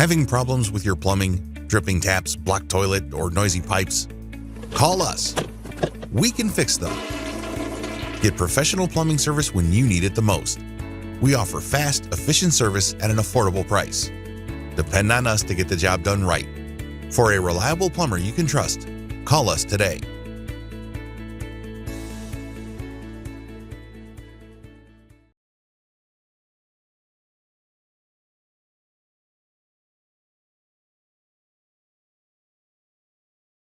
Having problems with your plumbing, dripping taps, blocked toilet, or noisy pipes? Call us. We can fix them. Get professional plumbing service when you need it the most. We offer fast, efficient service at an affordable price. Depend on us to get the job done right. For a reliable plumber you can trust, call us today.